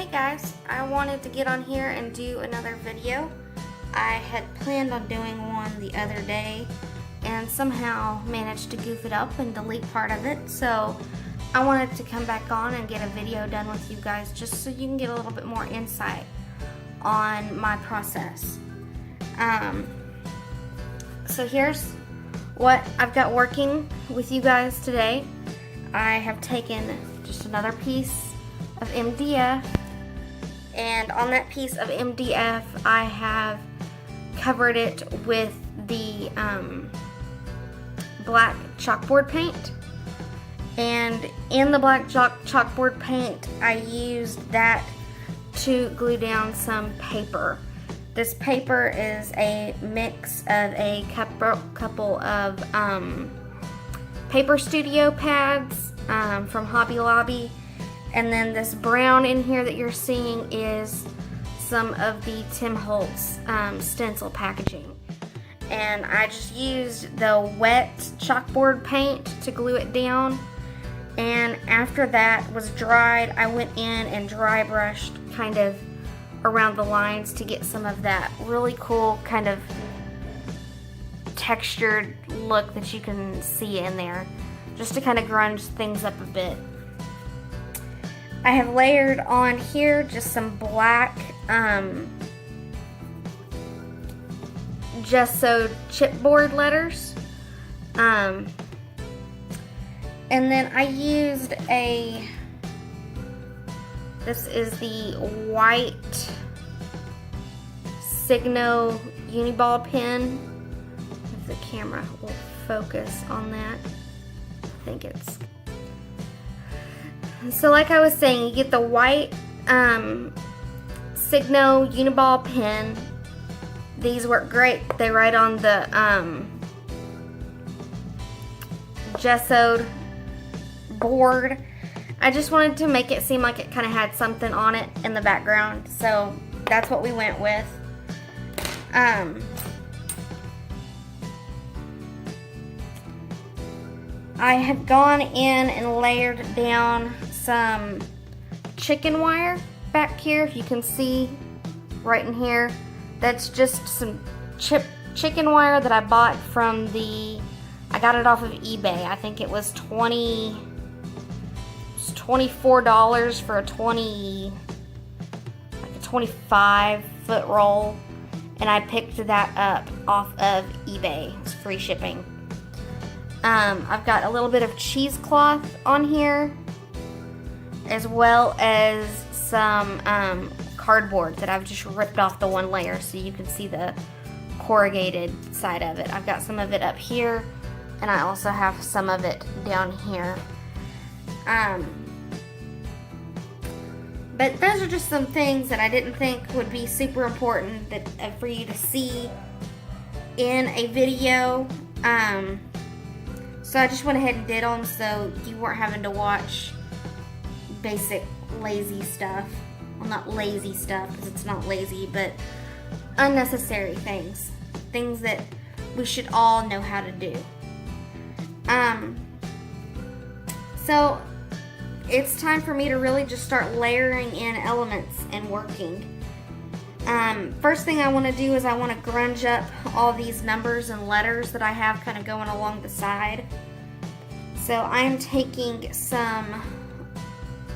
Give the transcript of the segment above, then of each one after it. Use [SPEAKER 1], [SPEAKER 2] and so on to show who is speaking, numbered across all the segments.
[SPEAKER 1] Hey guys, I wanted to get on here and do another video. I had planned on doing one the other day and somehow managed to goof it up and delete part of it, so I wanted to come back on and get a video done with you guys just so you can get a little bit more insight on my process. So here's what I've got working with you guys today. I have taken just another piece of MDF, and on that piece of MDF I have covered it with the black chalkboard paint, and in the black chalkboard paint I used that to glue down some paper. This paper is a mix of a couple of Paper Studio pads from Hobby Lobby, and then this brown in here that you're seeing is some of the Tim Holtz stencil packaging. And I just used the wet chalkboard paint to glue it down, and after that was dried, I went in and dry brushed kind of around the lines to get some of that really cool kind of textured look that you can see in there, just to kind of grunge things up a bit. I have layered on here just some black gessoed chipboard letters, and then I used this is the white Signo Uniball pen. If the camera will focus on that, I think it's. So like I was saying, you get the white Signo Uniball pen. These work great. They write on the gessoed board. I just wanted to make it seem like it kind of had something on it in the background, so that's what we went with. I had gone in and layered down some chicken wire back here. If you can see right in here, that's just some chicken wire that I bought from I got it off of eBay. I think it was $24 for a 25-foot roll, and I picked that up off of eBay. It's free shipping. I've got a little bit of cheesecloth on here, as well as some cardboard that I've just ripped off the one layer so you can see the corrugated side of it. I've got some of it up here, and I also have some of it down here. But those are just some things that I didn't think would be super important for you to see in a video. So I just went ahead and did them so you weren't having to watch basic lazy stuff. Well, not lazy stuff, because it's not lazy, but unnecessary things. Things that we should all know how to do. So it's time for me to really just start layering in elements and working. First thing I want to do is I want to grunge up all these numbers and letters that I have kind of going along the side. So I'm taking some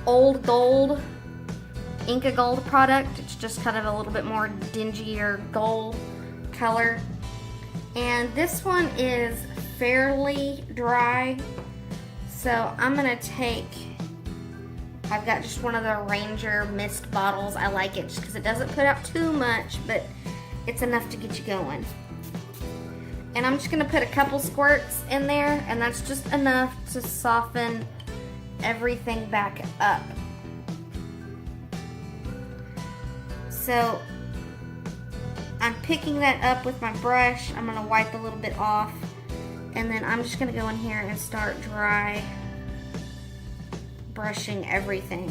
[SPEAKER 1] Old Gold, Inca Gold product. It's just kind of a little bit more dingier gold color. And this one is fairly dry. So I'm going to I've got just one of the Ranger mist bottles. I like it just because it doesn't put out too much, but it's enough to get you going. And I'm just going to put a couple squirts in there, and that's just enough to soften everything back up. So I'm picking that up with my brush. I'm going to wipe a little bit off, and then I'm just going to go in here and start dry brushing everything.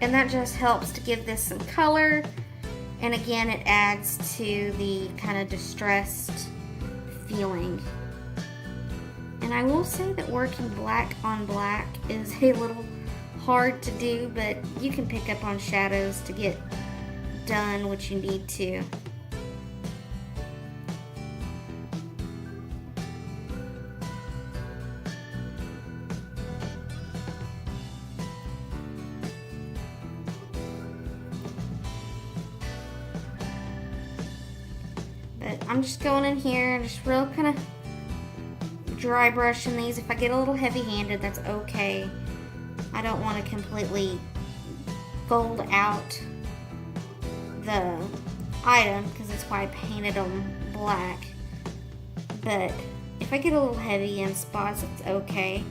[SPEAKER 1] And that just helps to give this some color And again, it adds to the kind of distressed feeling. And I will say that working black on black is a little hard to do, but you can pick up on shadows to get done what you need to. But I'm just going in here and just real kind of dry brushing these. If I get a little heavy-handed, that's okay. I don't want to completely fold out the item because that's why I painted them black. But if I get a little heavy in spots, it's okay.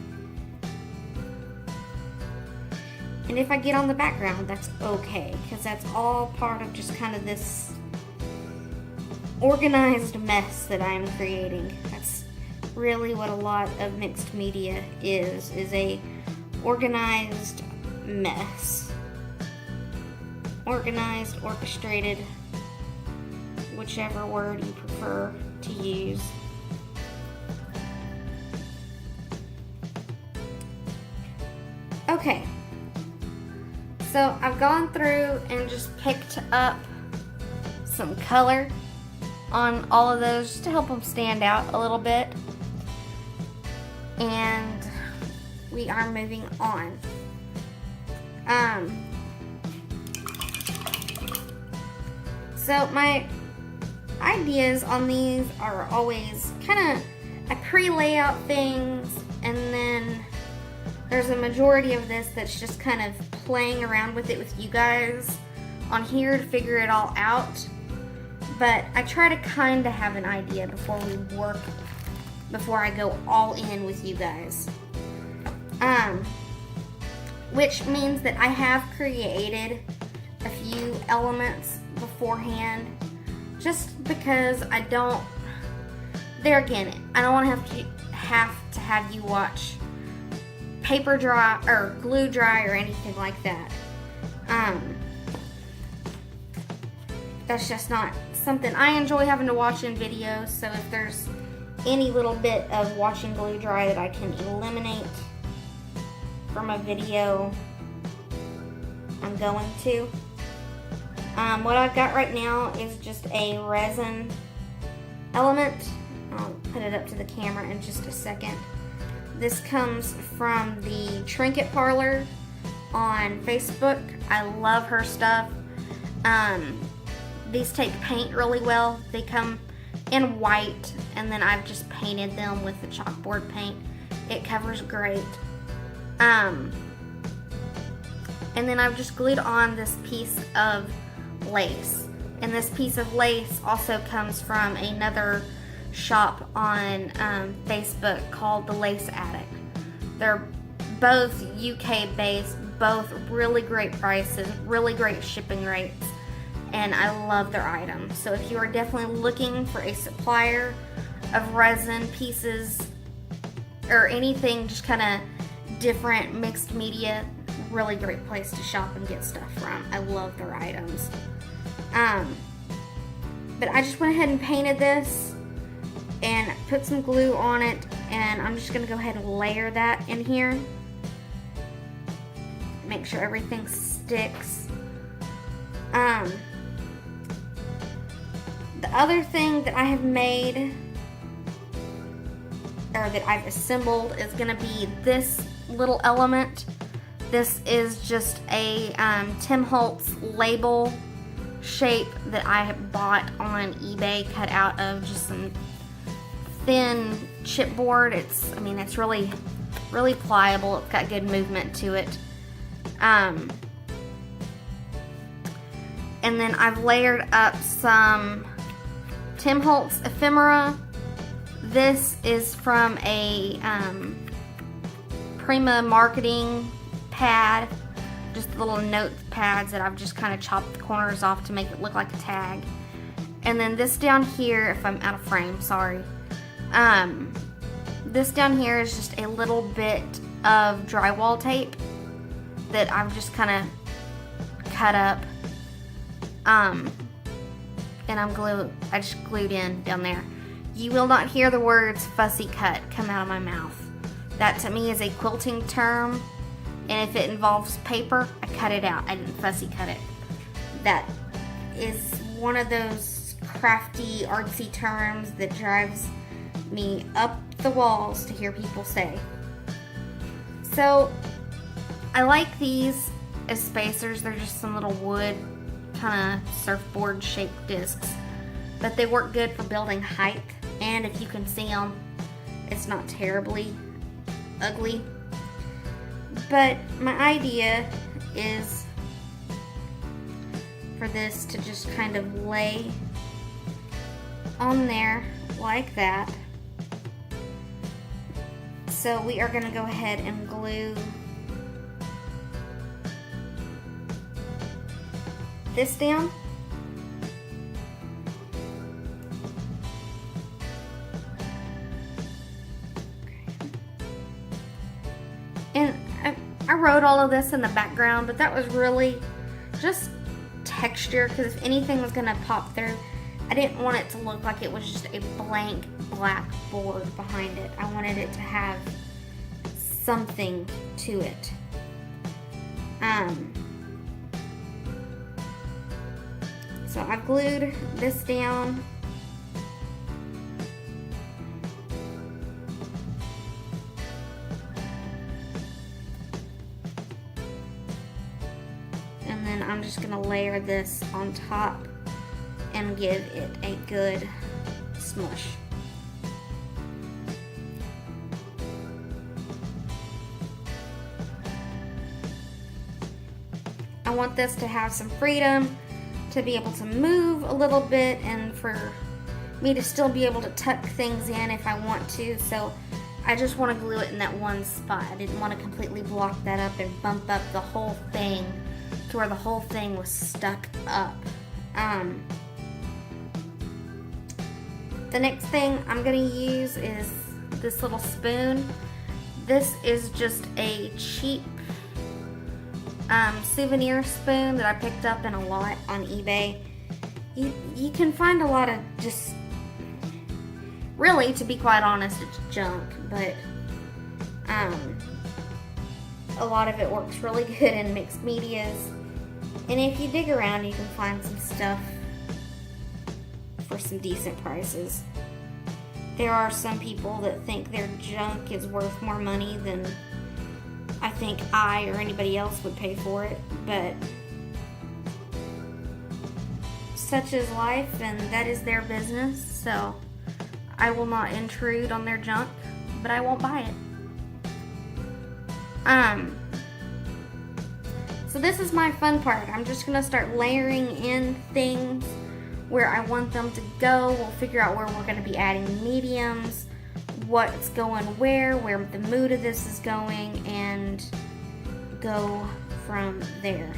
[SPEAKER 1] And if I get on the background, that's okay, because that's all part of just kind of this organized mess that I'm creating. That's really what a lot of mixed media is a organized mess. Organized, orchestrated, whichever word you prefer to use. Okay, so I've gone through and just picked up some color on all of those just to help them stand out a little bit. And we are moving on. So my ideas on these are always kind of, I pre-lay out things, and then there's a majority of this that's just kind of playing around with it with you guys on here to figure it all out. But I try to kind of have an idea before we work, before I go all in with you guys. Which means that I have created a few elements beforehand, just because I don't, there again, I don't want to have you watch paper dry or glue dry or anything like that. That's just not something I enjoy having to watch in videos. So if there's any little bit of watching glue dry that I can eliminate from a video, I'm going to. What I've got right now is just a resin element. I'll put it up to the camera in just a second. This comes from the Trinket Parlor on Facebook. I love her stuff. These take paint really well. They come in white, and then I've just painted them with the chalkboard paint. It covers great. And then I've just glued on this piece of lace. And this piece of lace also comes from another shop on Facebook called The Lace Attic. They're both UK based, both really great prices, really great shipping rates, and I love their items. So if you are definitely looking for a supplier of resin pieces or anything just kind of different mixed media, really great place to shop and get stuff from. I love their items. But I just went ahead and painted this and put some glue on it, and I'm just going to go ahead and layer that in here. Make sure everything sticks. The other thing that I have made, or that I've assembled, is going to be this little element. This is just a Tim Holtz label shape that I have bought on eBay, cut out of just some thin chipboard. It's really pliable. It's got good movement to it. And then I've layered up some Tim Holtz ephemera. This is from a Prima marketing pad, just little note pads that I've just kind of chopped the corners off to make it look like a tag. And then this down here, if I'm out of frame, sorry. This down here is just a little bit of drywall tape that I've just kind of cut up. and I just glued in down there. You will not hear the words fussy cut come out of my mouth. That to me is a quilting term, and if it involves paper, I cut it out. I didn't fussy cut it. That is one of those crafty, artsy terms that drives me up the walls to hear people say. So I like these as spacers. They're just some little wood kind of surfboard shaped discs, but they work good for building height, and if you can see them, it's not terribly ugly. But my idea is for this to just kind of lay on there like that. So we are going to go ahead and glue this down. And I wrote all of this in the background, but that was really just texture, because if anything was going to pop through, I didn't want it to look like it was just a blank black board behind it. I wanted it to have something to it. So I glued this down. And then I'm just gonna layer this on top and give it a good smush. I want this to have some freedom to be able to move a little bit, and for me to still be able to tuck things in if I want to. So I just want to glue it in that one spot. I didn't want to completely block that up and bump up the whole thing to where the whole thing was stuck up. The next thing I'm going to use is this little spoon. This is just a cheap souvenir spoon that I picked up in a lot on eBay. You can find a lot of just, really, to be quite honest, it's junk, but a lot of it works really good in mixed medias. And if you dig around, you can find some stuff for some decent prices. There are some people that think their junk is worth more money than I think I or anybody else would pay for it, but such is life, and that is their business, so I will not intrude on their junk, but I won't buy it. So this is my fun part. I'm just gonna start layering in things where I want them to go. We'll figure out where we're gonna be adding mediums, what's going where the mood of this is going, and go from there.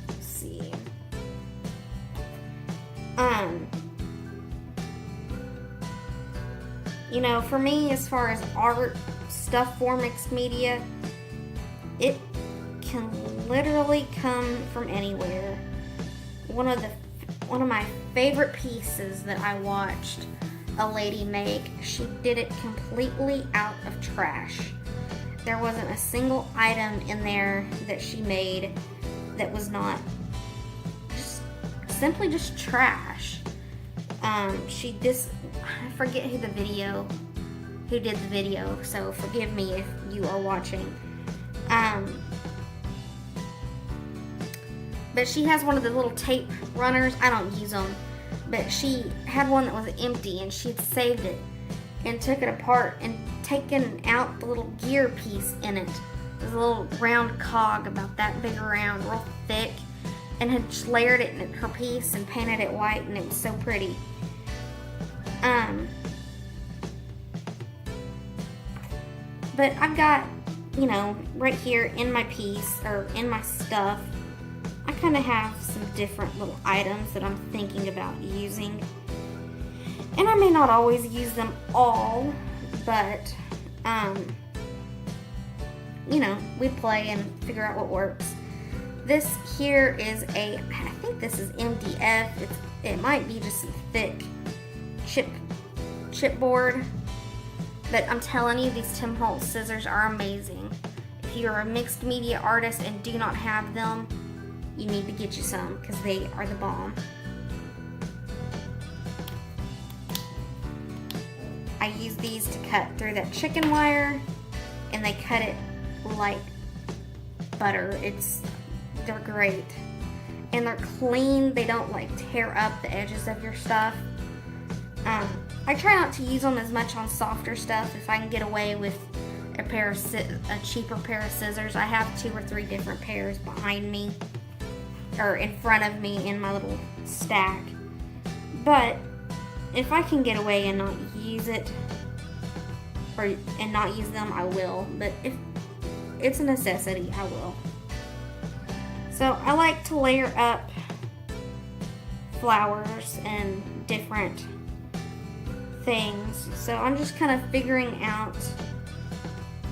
[SPEAKER 1] Let's see. You know, for me, as far as art stuff for mixed media, it can literally come from anywhere. One of my favorite pieces that I watched a lady make, she did it completely out of trash. There wasn't a single item in there that she made that was not simply just trash. I forget who did the video, so forgive me if you are watching. But she has one of the little tape runners. I don't use them, but she had one that was empty, and she'd saved it and took it apart and taken out the little gear piece in it. It was a little round cog about that big around, real thick, and had just layered it in her piece and painted it white, and it was so pretty. But I've got, you know, right here in my piece, or in my stuff, I kind of have some different little items that I'm thinking about using. And I may not always use them all, but you know, we play and figure out what works. This here is I think this is MDF. It might be just some thick chipboard, but I'm telling you, these Tim Holtz scissors are amazing. If you're a mixed media artist and do not have them, you need to get you some because they are the bomb. I use these to cut through that chicken wire, and they cut it like butter. They're great. And they're clean. They don't like tear up the edges of your stuff. I try not to use them as much on softer stuff if I can get away with a cheaper pair of scissors. I have 2 or 3 different pairs behind me, or in front of me in my little stack. But if I can get away and not use it, and not use them, I will. But if it's a necessity, I will. So I like to layer up flowers and different things. So I'm just kind of figuring out,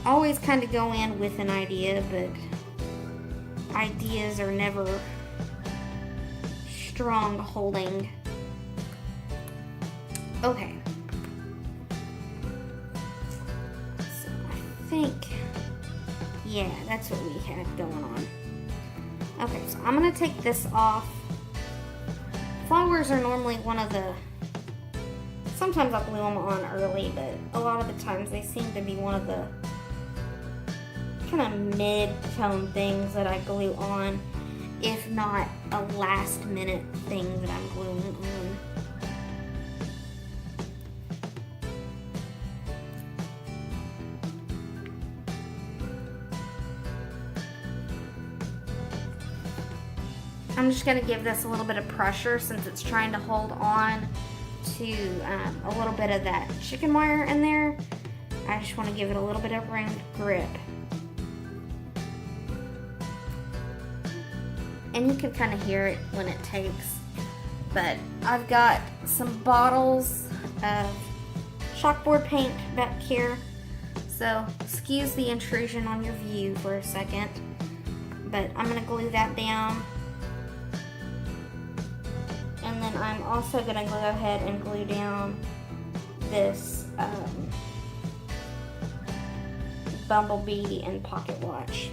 [SPEAKER 1] always kind of go in with an idea, but ideas are never strong holding. Okay. So I think, yeah, that's what we had going on. Okay, so I'm gonna take this off. Flowers are normally one of the, sometimes I'll glue them on early, but a lot of the times they seem to be one of the kind of mid-tone things that I glue on, if not a last-minute thing that I'm gluing on. I'm just going to give this a little bit of pressure since it's trying to hold on to a little bit of that chicken wire in there. I just want to give it a little bit of grip. And you can kind of hear it when it takes. But I've got some bottles of chalkboard paint back here. So excuse the intrusion on your view for a second. But I'm going to glue that down. And then I'm also going to go ahead and glue down this bumblebee and pocket watch.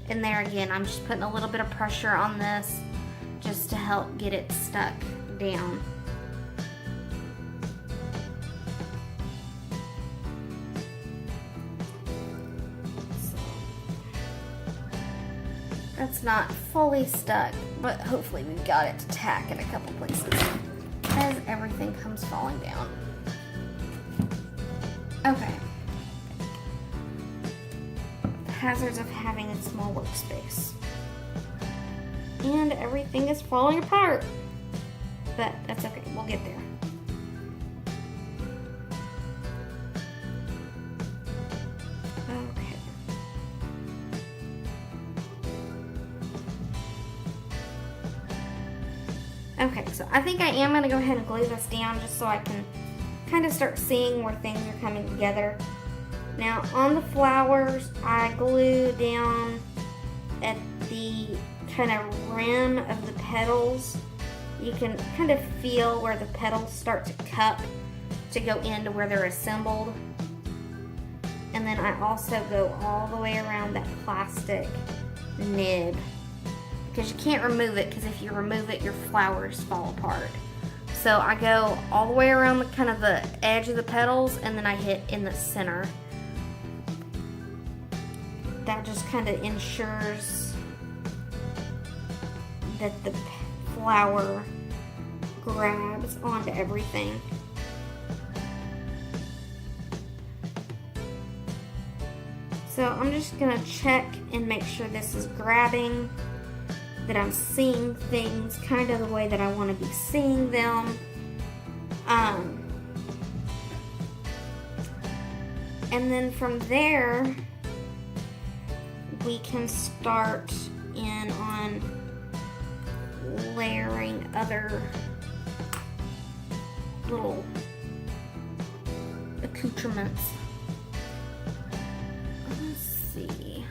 [SPEAKER 1] And there again, I'm just putting a little bit of pressure on this just to help get it stuck down. So, that's not fully stuck, but hopefully we've got it to tack in a couple places as everything comes falling down. Okay. The hazards of having a small workspace. And everything is falling apart. But that's okay, we'll get there. Okay. Okay, so I think I am going to go ahead and glue this down just so I can kind of start seeing where things are coming together. Now on the flowers, I glue down at the kind of rim of the petals. You can kind of feel where the petals start to cup to go into where they're assembled. And then I also go all the way around that plastic nib, because you can't remove it, because if you remove it, your flowers fall apart. So I go all the way around the kind of the edge of the petals, and then I hit in the center. That just kind of ensures that the flower grabs onto everything. So I'm just gonna check and make sure this is grabbing, that I'm seeing things kind of the way that I want to be seeing them. And then from there, we can start in on layering other little accoutrements. Let's see.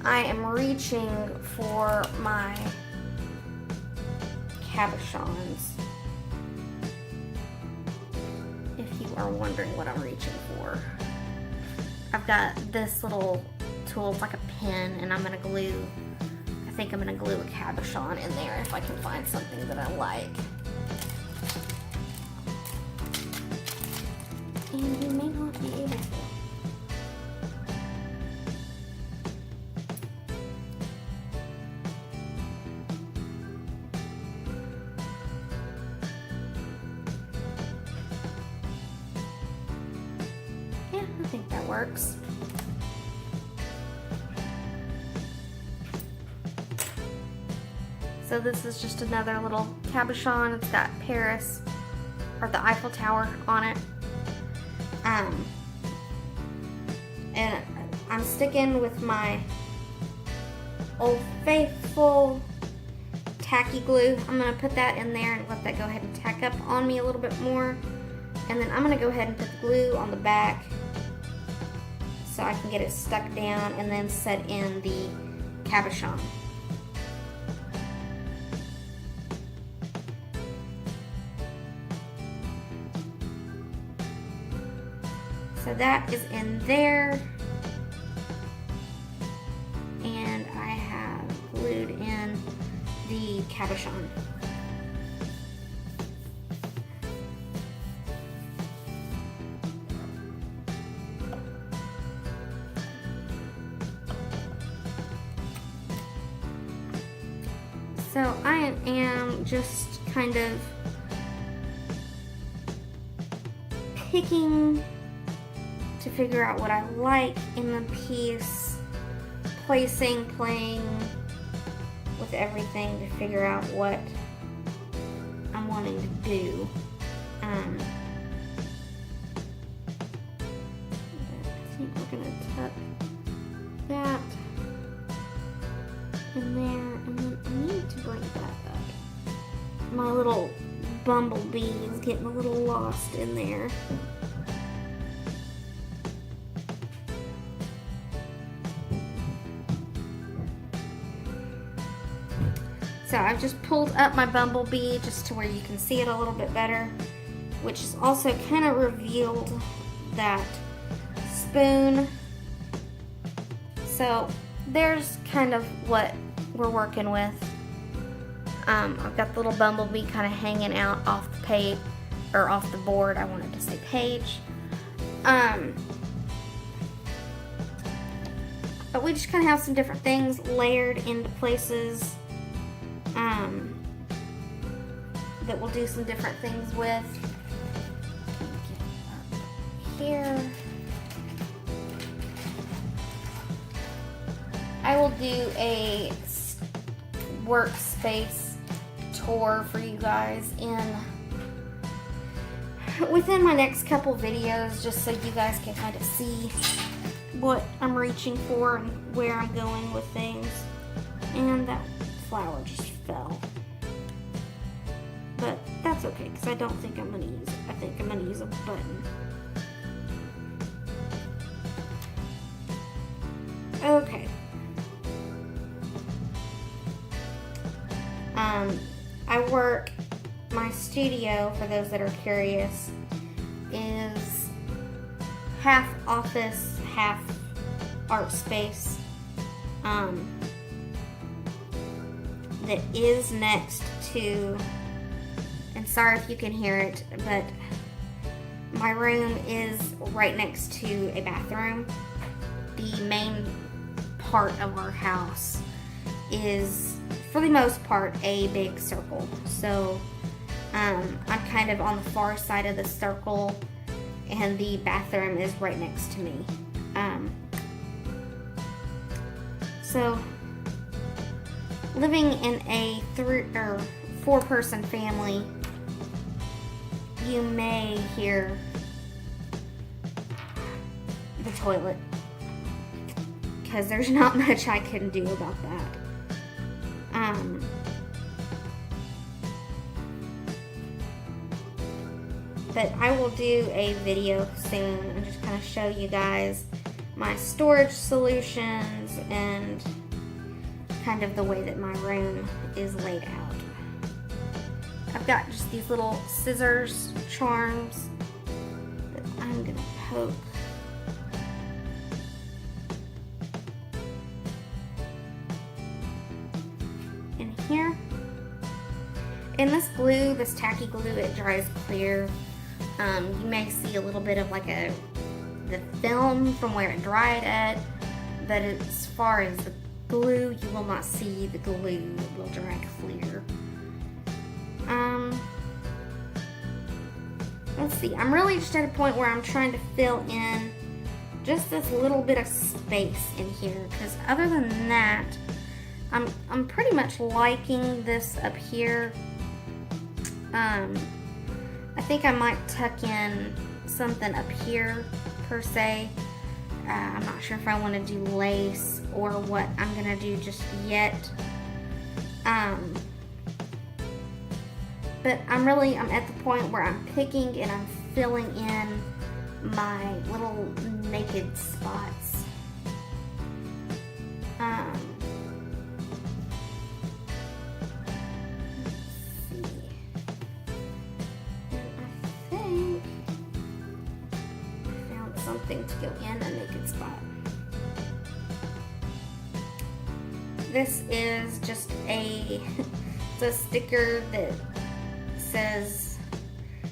[SPEAKER 1] I am reaching for my cabochons, if you are wondering what I'm reaching for. I've got this little tool, it's like a pin, and I think I'm gonna glue a cabochon in there if I can find something that I like. And you may not be able to. Yeah, I think that works. So this is just another little cabochon. It's got Paris, or the Eiffel Tower on it. And I'm sticking with my Old Faithful tacky glue. I'm gonna put that in there and let that go ahead and tack up on me a little bit more. And then I'm gonna go ahead and put the glue on the back so I can get it stuck down and then set in the cabochon. So that is in there, and I have glued in the cabochon. So I am just kind of picking to figure out what I like in the piece, playing with everything to figure out what I'm wanting to do. I think we're gonna tuck that in there, and then I need to bring that up. My little bumblebee is getting a little lost in there. So I've just pulled up my bumblebee just to where you can see it a little bit better, which is also kind of revealed that spoon. So there's kind of what we're working with. I've got the little bumblebee kind of hanging out off the page, or off the board. I wanted to say page. But we just kind of have some different things layered into places that we'll do some different things with. Here, I will do a workspace tour for you guys within my next couple videos, just so you guys can kind of see what I'm reaching for and where I'm going with things. And that flower just fell. But that's okay, because I don't think I'm going to use it. I think I'm going to use a button. Okay. My studio, for those that are curious, is half office, half art space. That is next to, and sorry if you can hear it, but my room is right next to a bathroom. The main part of our house is, for the most part, a big circle. So I'm kind of on the far side of the circle, and the bathroom is right next to me. So living in a 4-person family, you may hear the toilet, because there's not much I can do about that. But I will do a video soon and just kind of show you guys my storage solutions and kind of the way that my room is laid out. I've got just these little scissors charms that I'm gonna poke in here. And this glue, this tacky glue, it dries clear. You may see a little bit of like the film from where it dried at, but as far as the glue, you will not see the glue. It will dry clear. Let's see, I'm really just at a point where I'm trying to fill in just this little bit of space in here, because other than that, I'm pretty much liking this up here. I think I might tuck in something up here per se. I'm not sure if I want to do lace or what I'm gonna do just yet. But I'm at the point where I'm picking and I'm filling in my little naked spots. To go in a naked spot. This is just it's a sticker that says,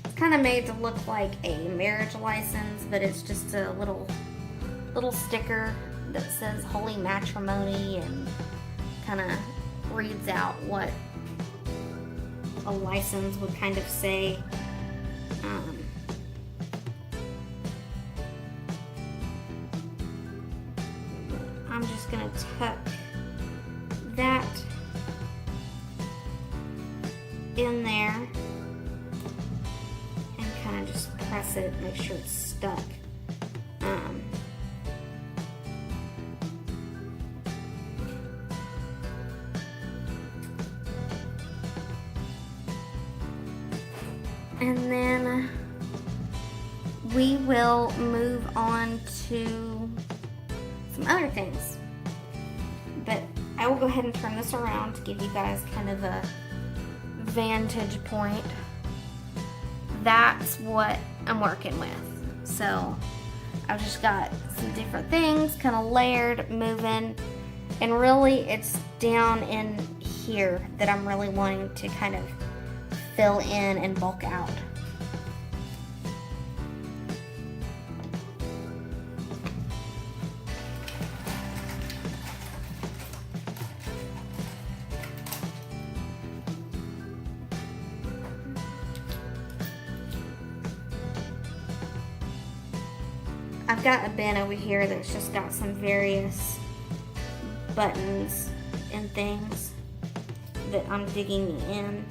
[SPEAKER 1] it's kind of made to look like a marriage license, but it's just a little sticker that says holy matrimony and kind of reads out what a license would kind of say. I'm just going to tuck that in there and kind of just press it, make sure it's stuck. And then we will move on to some other things, but I will go ahead and turn this around to give you guys kind of a vantage point. That's what I'm working with. So I've just got some different things kind of layered, moving, and really it's down in here that I'm really wanting to kind of fill in and bulk out. I've got a bin over here that's just got some various buttons and things that I'm digging in.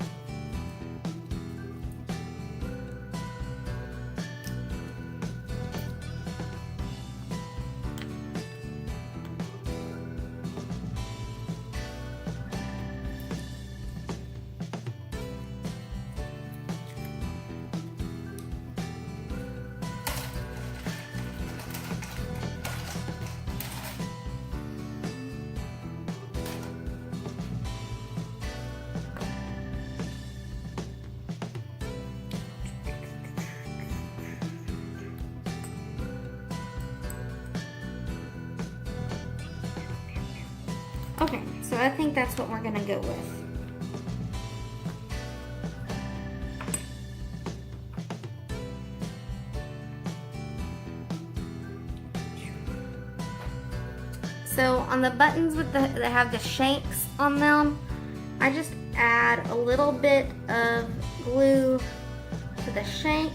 [SPEAKER 1] Okay, so I think that's what we're gonna go with. So on the buttons that have the shanks on them, I just add a little bit of glue to the shank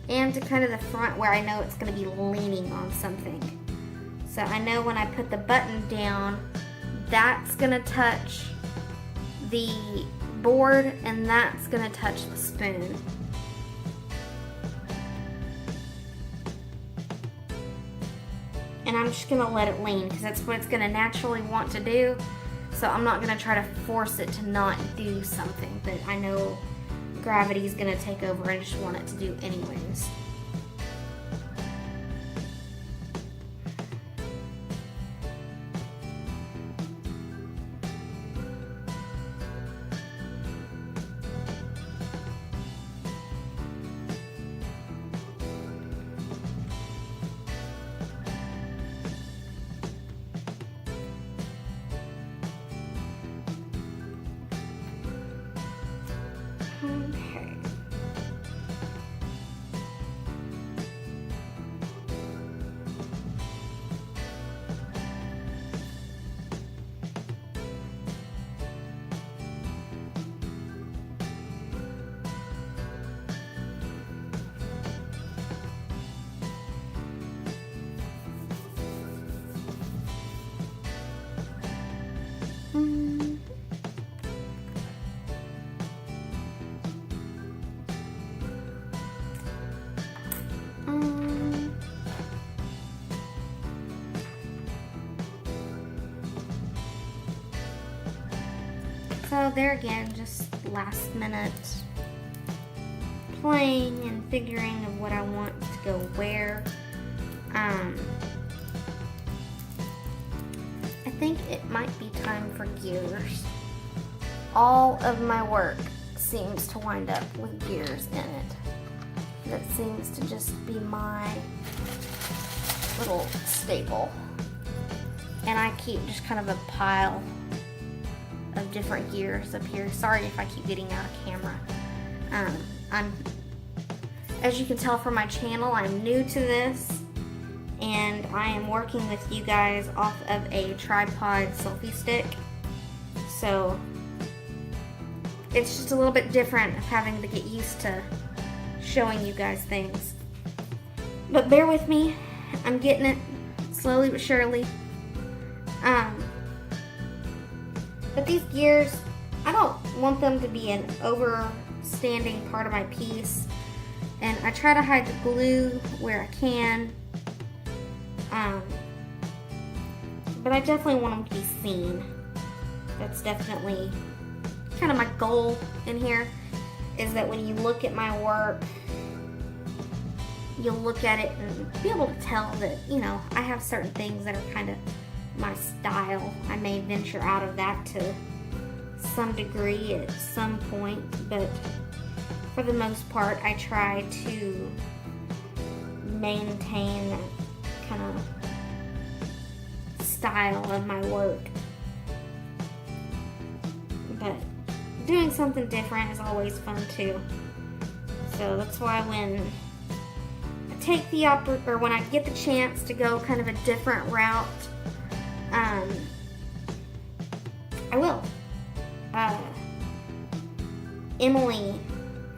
[SPEAKER 1] and to kind of the front where I know it's gonna be leaning on something. So I know when I put the button down, that's gonna touch the board and that's gonna touch the spoon. And I'm just gonna let it lean because that's what it's gonna naturally want to do. So I'm not gonna try to force it to not do something that I know gravity is gonna take over. I just want it to do anyways. Okay. So there again, just last minute playing and figuring of what I want to go where. I think it might be time for gears. All of my work seems to wind up with gears in it. That seems to just be my little staple. And I keep just kind of a pile of different gears up here. Sorry if I keep getting out of camera. As you can tell from my channel, I'm new to this, and I am working with you guys off of a tripod selfie stick. So it's just a little bit different of having to get used to showing you guys things. But bear with me, I'm getting it slowly but surely. But these gears, I don't want them to be an overstanding part of my piece. And I try to hide the glue where I can. But I definitely want them to be seen. That's definitely kind of my goal in here, is that when you look at my work, you'll look at it and be able to tell that, you know, I have certain things that are kind of my style. I may venture out of that to some degree at some point, but for the most part, I try to maintain that kind of style of my work. But doing something different is always fun too. So that's why when I take the when I get the chance to go kind of a different route, I will. Emily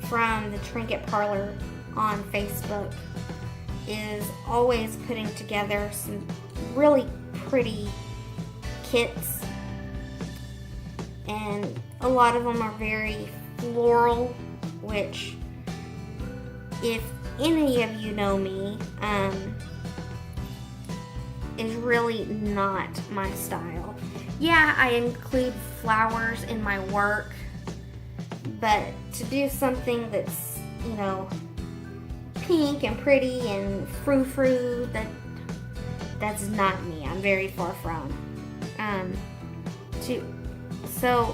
[SPEAKER 1] from the Trinket Parlor on Facebook is always putting together some really pretty kits, and a lot of them are very floral, which, if any of you know me, is really not my style. Yeah, I include flowers in my work, but to do something that's, you know, pink and pretty and frou-frou, that's not me. I'm very far from. So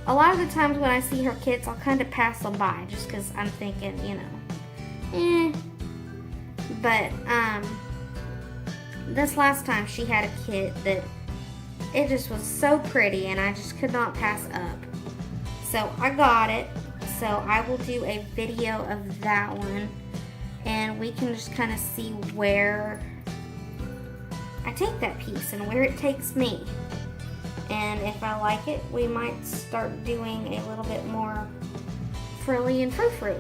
[SPEAKER 1] a lot of the times when I see her kits, I'll kind of pass them by just because I'm thinking, you know, But this last time she had a kit that it just was so pretty and I just could not pass up. So I got it. So I will do a video of that one, and we can just kind of see where I take that piece and where it takes me. And if I like it, we might start doing a little bit more frilly and frou-frou.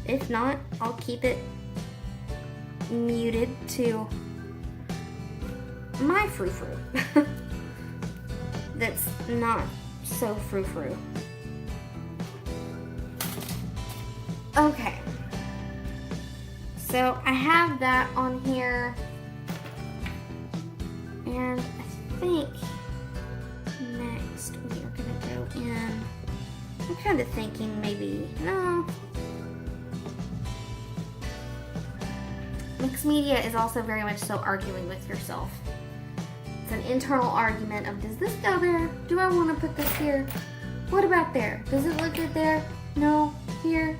[SPEAKER 1] If not, I'll keep it muted to my frou-frou. That's not so frou-frou. So I have that on here, and I think next we are gonna go in. I'm kind of thinking maybe, no. Mixed media is also very much so arguing with yourself. It's an internal argument of, does this go there? Do I want to put this here? What about there? Does it look good there? No. Here?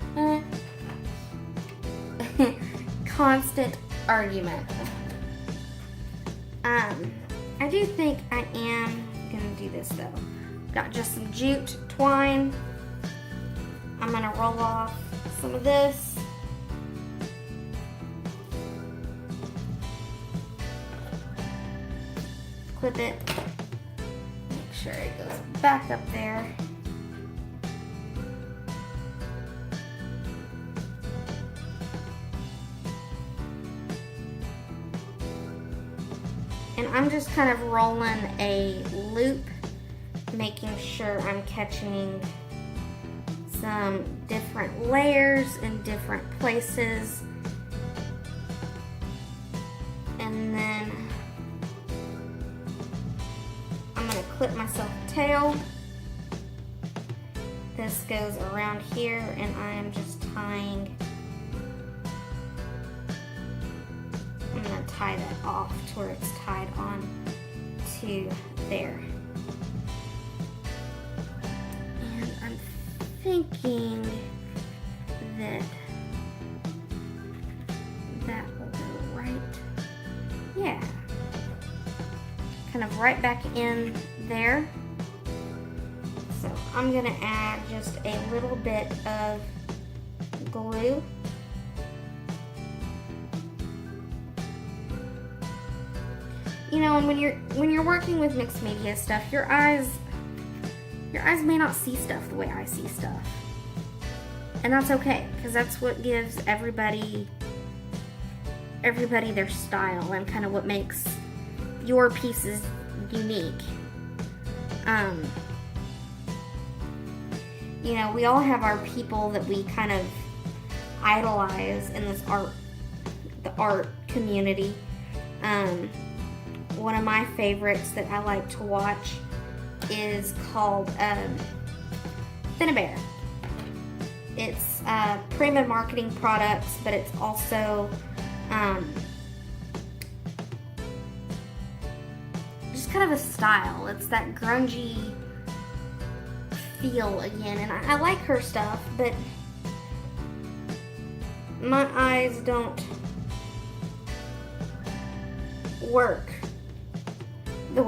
[SPEAKER 1] Constant argument. I do think I am gonna do this though. Got just some jute twine. I'm gonna roll off some of this. Clip it. Make sure it goes back up there. And I'm just kind of rolling a loop, making sure I'm catching some different layers in different places. And then I'm gonna clip myself a tail. This goes around here, and I am just tying. I'm gonna tie that off to where it's tied on to there. And I'm thinking that that will go right, yeah, kind of right back in there. So I'm gonna add just a little bit of glue. You know, and when you're working with mixed media stuff, your eyes may not see stuff the way I see stuff. And that's okay, because that's what gives everybody their style and kind of what makes your pieces unique. You know, we all have our people that we kind of idolize in this the art community. One of my favorites that I like to watch is called Thin-A-Bear. It's Prima Marketing Products, but it's also just kind of a style. It's that grungy feel again, and I like her stuff, but my eyes don't work the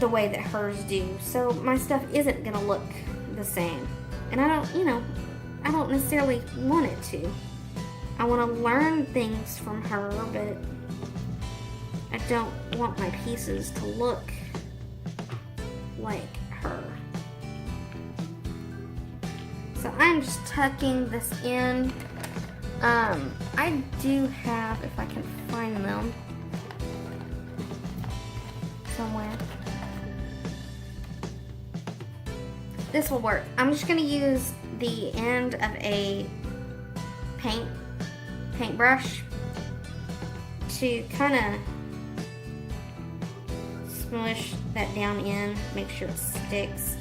[SPEAKER 1] way that hers do, so my stuff isn't gonna look the same. And I don't necessarily want it to. I want to learn things from her, but I don't want my pieces to look like her. So I'm just tucking this in. I do have, if I can find them somewhere. This will work. I'm just going to use the end of a paintbrush to kind of smush that down in, make sure it sticks.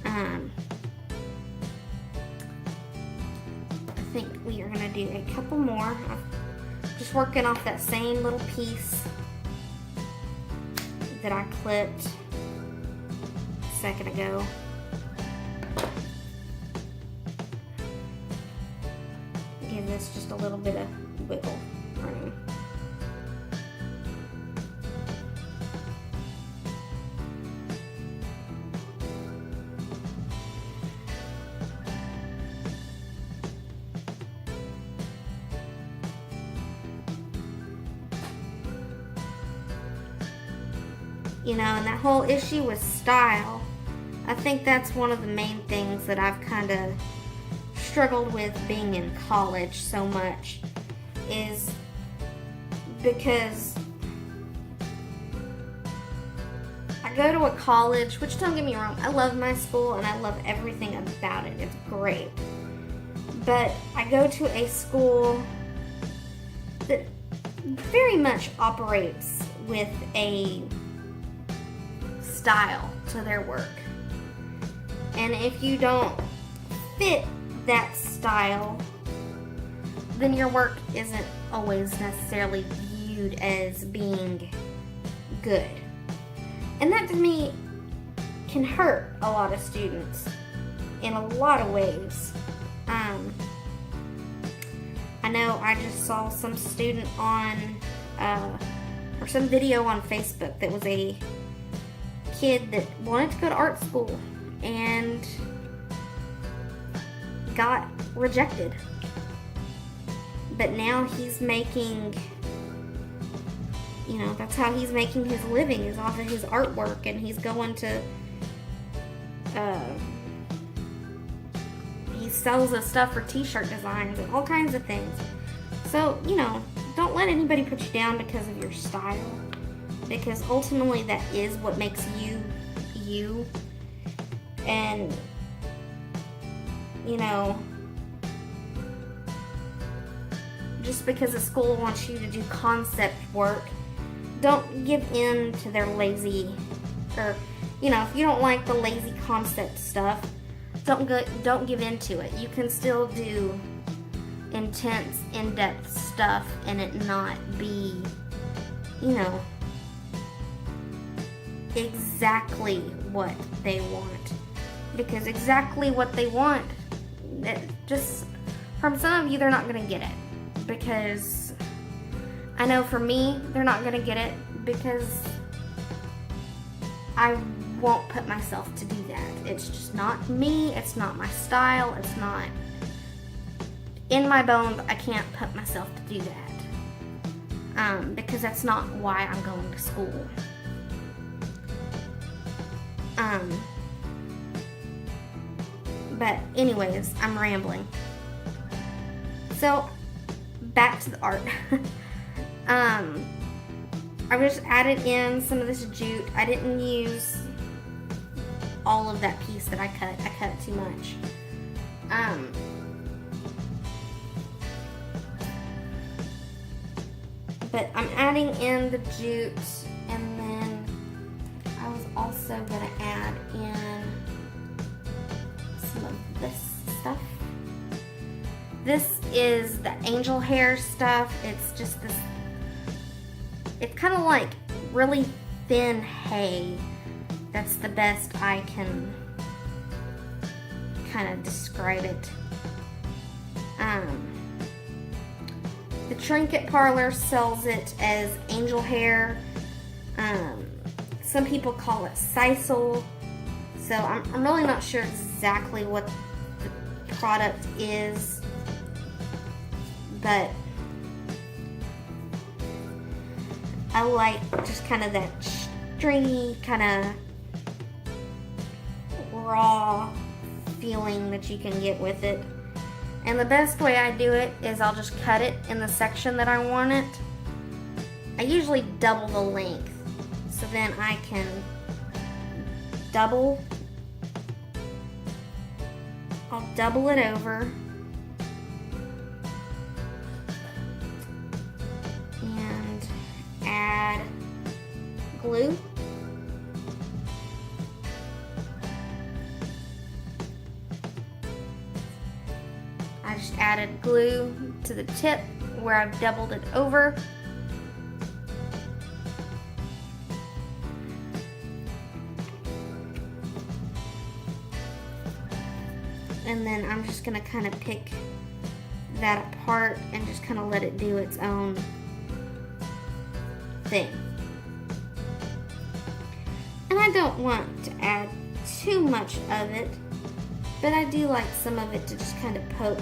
[SPEAKER 1] I think we are going to do a couple more. I'm just working off that same little piece that I clipped a second ago. Give this just a little bit of wiggle room. You know, and that whole issue with style, I think that's one of the main things that I've kind of struggled with being in college so much, is because I go to a college, which, don't get me wrong, I love my school and I love everything about it. It's great. But I go to a school that very much operates with a style to their work. And if you don't fit that style, then your work isn't always necessarily viewed as being good. And that to me can hurt a lot of students in a lot of ways. I know I just saw some student on, or some video on Facebook that was a kid that wanted to go to art school and got rejected. But now he's making, that's how he's making his living, is off of his artwork, and he's going to, he sells the stuff for t-shirt designs and all kinds of things. So, don't let anybody put you down because of your style, because ultimately that is what makes you, you. And, just because a school wants you to do concept work, don't give in to their lazy, or, if you don't like the lazy concept stuff, don't give in to it. You can still do intense, in-depth stuff and it not be, exactly what they want. Because exactly what they want, just from some of you, they're not going to get it. Because I know for me, they're not going to get it because I won't put myself to do that. It's just not me. It's not my style. It's not in my bones. I can't put myself to do that. Because that's not why I'm going to school. But anyways, I'm rambling. So back to the art. I just added in some of this jute. I didn't use all of that piece that I cut. I cut too much. But I'm adding in the jute, and then I was also going to add in some of this stuff. This is the angel hair stuff. It's just this, it's kind of like really thin hay. That's the best I can kind of describe it. The Trinket Parlor sells it as angel hair. Some people call it sisal. So I'm really not sure exactly what the product is, but I like just kind of that stringy, kind of raw feeling that you can get with it. And the best way I do it is I'll just cut it in the section that I want it. I usually double the length, so then I can I'll double it over and add glue. I just added glue to the tip where I've doubled it over. And then I'm just going to kind of pick that apart and just kind of let it do its own thing. And I don't want to add too much of it, but I do like some of it to just kind of poke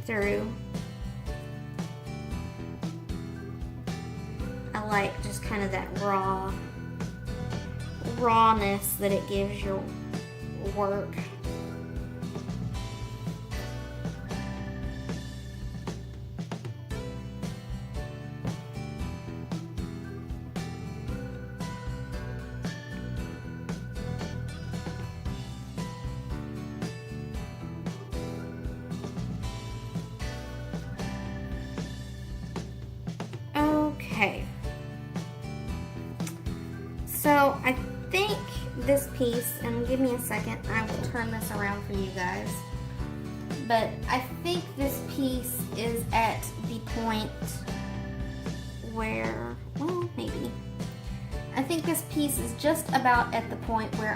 [SPEAKER 1] through. I like just kind of that rawness that it gives your work. So I think this piece, and give me a second, I will turn this around for you guys. But I think this piece is at the point where, well, maybe. I think this piece is just about at the point where